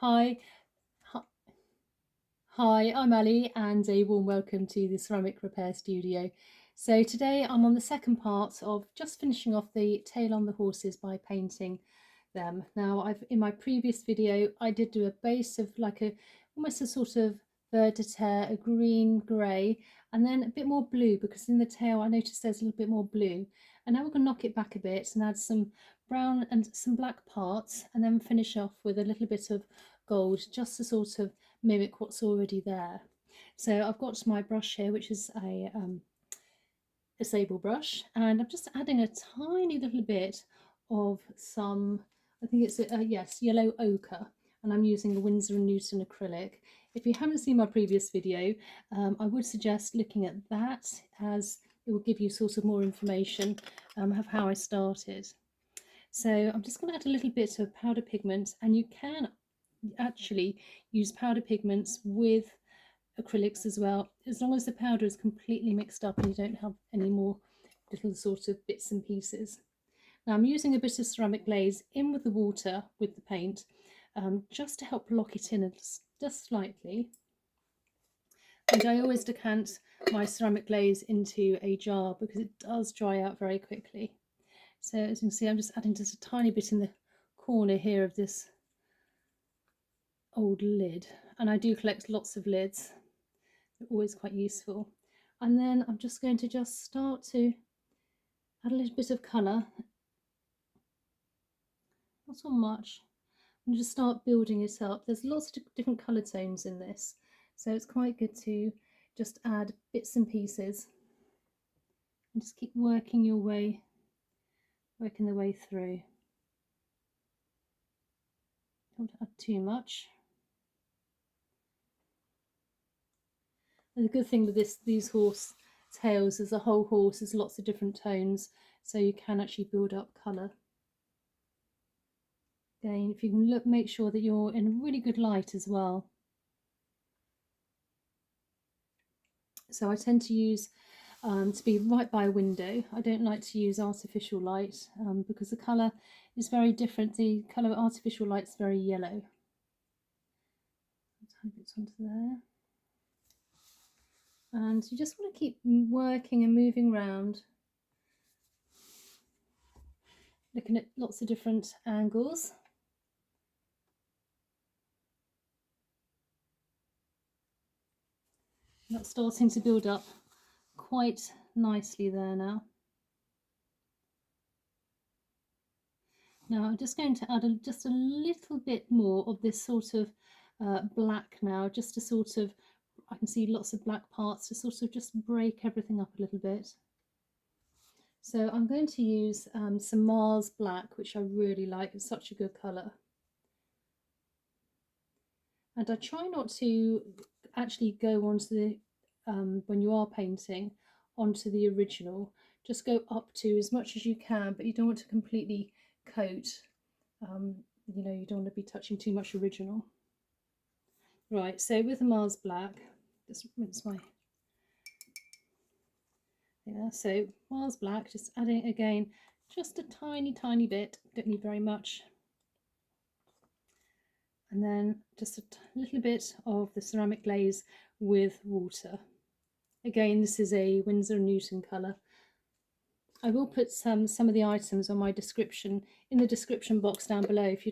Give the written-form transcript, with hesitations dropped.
Hi, hi, I'm Ali, and a warm welcome to the Ceramic Repair Studio. So today I'm on the second part of just finishing off the tail on the horses by painting them. Now, in my previous video I did do a base of almost a sort of verditer, a green grey, and then a bit more blue, because in the tail I noticed there's a little bit more blue. And now we're going to knock it back a bit and add some brown and some black parts, and then finish off with a little bit of gold, just to sort of mimic what's already there. So I've got my brush here, which is a sable brush, and I'm just adding a tiny little bit of some, I think it's yes, yellow ochre, and I'm using a Winsor & Newton acrylic. If you haven't seen my previous video, I would suggest looking at that, as it will give you sort of more information of how I started. So I'm just going to add a little bit of powder pigment, and you can actually use powder pigments with acrylics as well, as long as the powder is completely mixed up and you don't have any more little sort of bits and pieces. Now I'm using a bit of ceramic glaze in with the water with the paint, just to help lock it in just slightly. And I always decant my ceramic glaze into a jar because it does dry out very quickly. So as you can see, I'm just adding just a tiny bit in the corner here of this old lid, and I do collect lots of lids. They're always quite useful. And then I'm just going to start to add a little bit of colour, not so much, and just start building it up. There's lots of different colour tones in this, so it's quite good to just add bits and pieces and just keep working the way through. Don't add too much. And the good thing with these horse tails is the whole horse has lots of different tones, so you can actually build up colour. Again, if you can make sure that you're in a really good light as well. So I tend to use to be right by a window. I don't like to use artificial light because the colour is very different. The colour of artificial light is very yellow. Tiny bits onto there. And you just want to keep working and moving around, looking at lots of different angles. That's starting to build up quite nicely there now. Now I'm just going to add just a little bit more of this sort of black now, just to sort of, I can see lots of black parts, to sort of just break everything up a little bit. So I'm going to use some Mars black, which I really like. It's such a good colour. And I try not to actually go onto the, when you are painting, onto the original. Just go up to as much as you can, but you don't want to completely coat. You know, you don't want to be touching too much original. Right, so with the Mars black, just rinse my, yeah, so Mars black, just adding again just a tiny bit, don't need very much. And then just a little bit of the ceramic glaze with water. Again, this is a Winsor & Newton colour. I will put some of the items on my description, in the description box down below, if you'd